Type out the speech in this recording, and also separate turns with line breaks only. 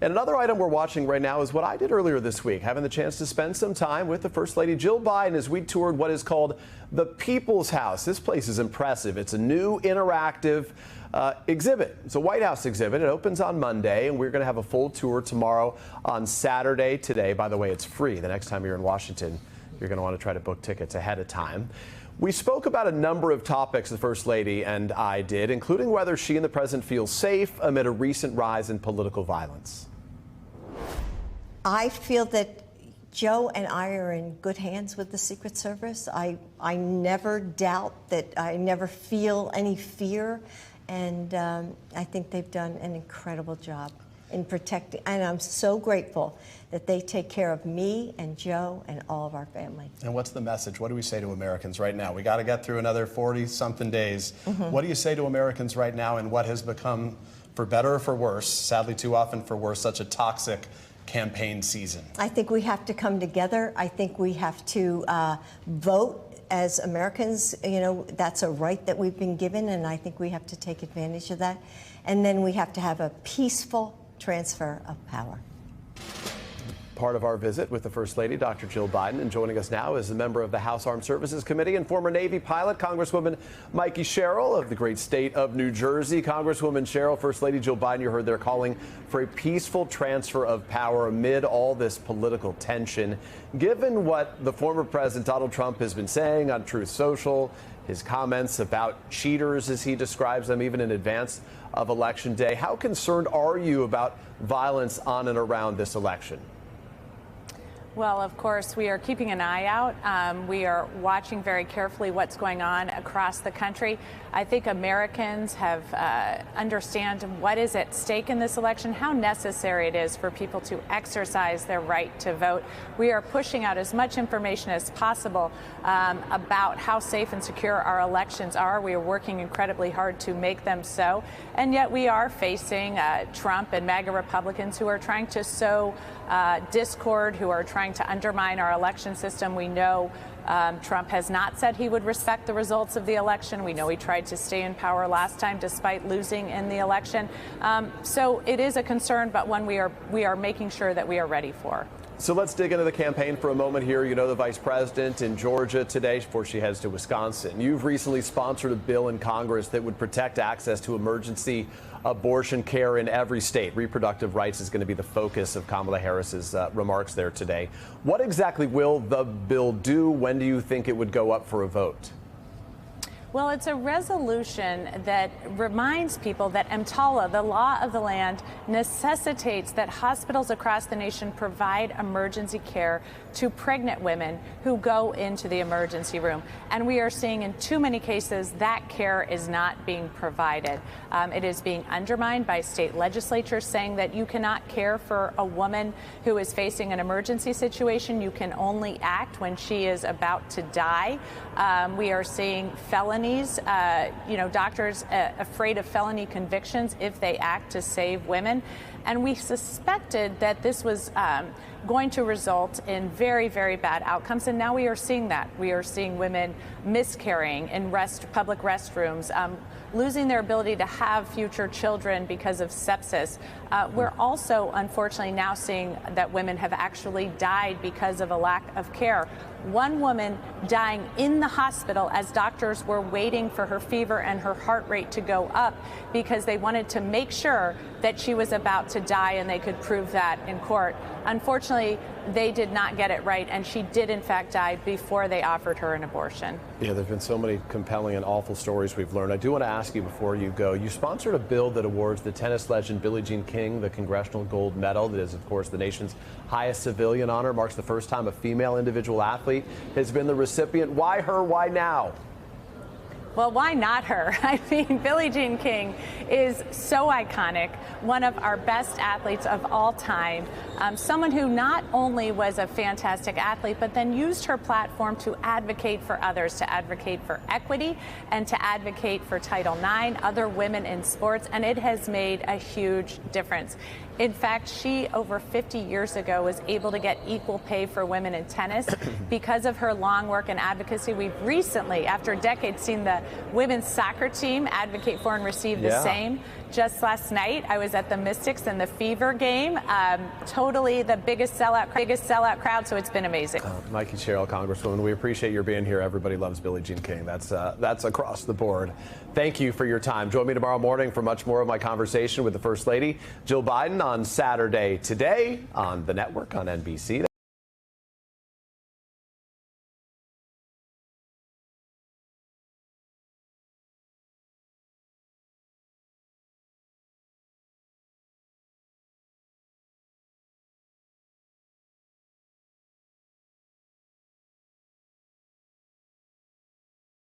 And another item we're watching right now is what I did earlier this week, having the chance to spend some time with the First Lady Jill Biden as we toured what is called the People's House. This place is impressive. It's a new interactive exhibit. It's a White House exhibit. It opens on Monday, and we're going to have a full tour tomorrow on Saturday. Today, by the way, it's free. The next time you're in Washington, you're going to want to try to book tickets ahead of time. We spoke about a number of topics, the First Lady and I did, including whether she and the president feel safe amid a recent rise in political violence.
I feel that Joe and I are in good hands with the Secret Service. I never doubt that. I never feel any fear. And I think they've done an incredible job in protecting. And I'm so grateful that they take care of me and Joe and all of our family.
And what's the message? What do we say to Americans right now? We got to get through another 40-something days. What do you say to Americans right now in what has become, for better or for worse, sadly too often for worse, such a toxic campaign season?
I think we have to come together. I think we have to vote as Americans. You know, that's a right that we've been given, and I think we have to take advantage of that. And then we have to have a peaceful transfer of power.
Part of our visit with the First Lady, Dr. Jill Biden, and joining us now is a member of the House Armed Services Committee and former Navy pilot, Congresswoman Mikey Sherrill of the great state of New Jersey. Congresswoman Sherrill, First Lady Jill Biden, you heard they're calling for a peaceful transfer of power amid all this political tension. Given what the former President Donald Trump has been saying on Truth Social, his comments about cheaters, as he describes them, even in advance of Election Day, how concerned are you about violence on and around this election?
Well, of course, we are keeping an eye out. We are watching very carefully what's going on across the country. I think Americans have understand what is at stake in this election, how necessary it is for people to exercise their right to vote. We are pushing out as much information as possible about how safe and secure our elections are. We are working incredibly hard to make them so. And yet we are facing Trump and MAGA Republicans who are trying to sow discord, who are trying to undermine our election system. We know Trump has not said he would respect the results of the election. We know he tried to stay in power last time despite losing in the election. So it is a concern, but one we are making sure that we are ready for.
So let's dig into the campaign for a moment here. You know, the vice president in Georgia today before she heads to Wisconsin. You've recently sponsored a bill in Congress that would protect access to emergency abortion care in every state. Reproductive rights is going to be the focus of Kamala Harris's remarks there today. What exactly will the bill do? When do you think it would go up for a vote?
Well, it's a resolution that reminds people that EMTALA, the law of the land, necessitates that hospitals across the nation provide emergency care to pregnant women who go into the emergency room. And we are seeing in too many cases that care is not being provided. It is being undermined by state legislatures saying that you cannot care for a woman who is facing an emergency situation. You can only act when she is about to die. We are seeing felonies, doctors afraid of felony convictions if they act to save women. And we suspected that this was going to result in very, very bad outcomes. And now we are seeing that. We are seeing women miscarrying in public restrooms, losing their ability to have future children because of sepsis. We're also, unfortunately, now seeing that women have actually died because of a lack of care. One woman dying in the hospital as doctors were waiting for her fever and her heart rate to go up because they wanted to make sure that she was about to die and they could prove that in court. Unfortunately, they did not get it right, and she did, in fact, die before they offered her an abortion.
Yeah, there's been so many compelling and awful stories we've learned. I do want to ask you before you go, you sponsored a bill that awards the tennis legend Billie Jean King the Congressional Gold Medal. That is, of course, the nation's highest civilian honor. Marks the first time a female individual athlete has been the recipient. Why her? Why now?
Well, why not her? I mean, Billie Jean King is so iconic, one of our best athletes of all time, someone who not only was a fantastic athlete, but then used her platform to advocate for others, to advocate for equity and to advocate for Title IX, other women in sports, and it has made a huge difference. In fact, she, over 50 years ago, was able to get equal pay for women in tennis because of her long work and advocacy. We've recently, after decades, seen the women's soccer team advocate for and receive the same Just last night, I was at the Mystics and the Fever game. Totally the biggest sellout crowd, so it's been amazing.
Mikey Sherrill, Congresswoman, we appreciate your being here. Everybody loves Billie Jean King. That's across the board. Thank you for your time. Join me tomorrow morning for much more of my conversation with the First Lady, Jill Biden, on Saturday Today on the network on NBC.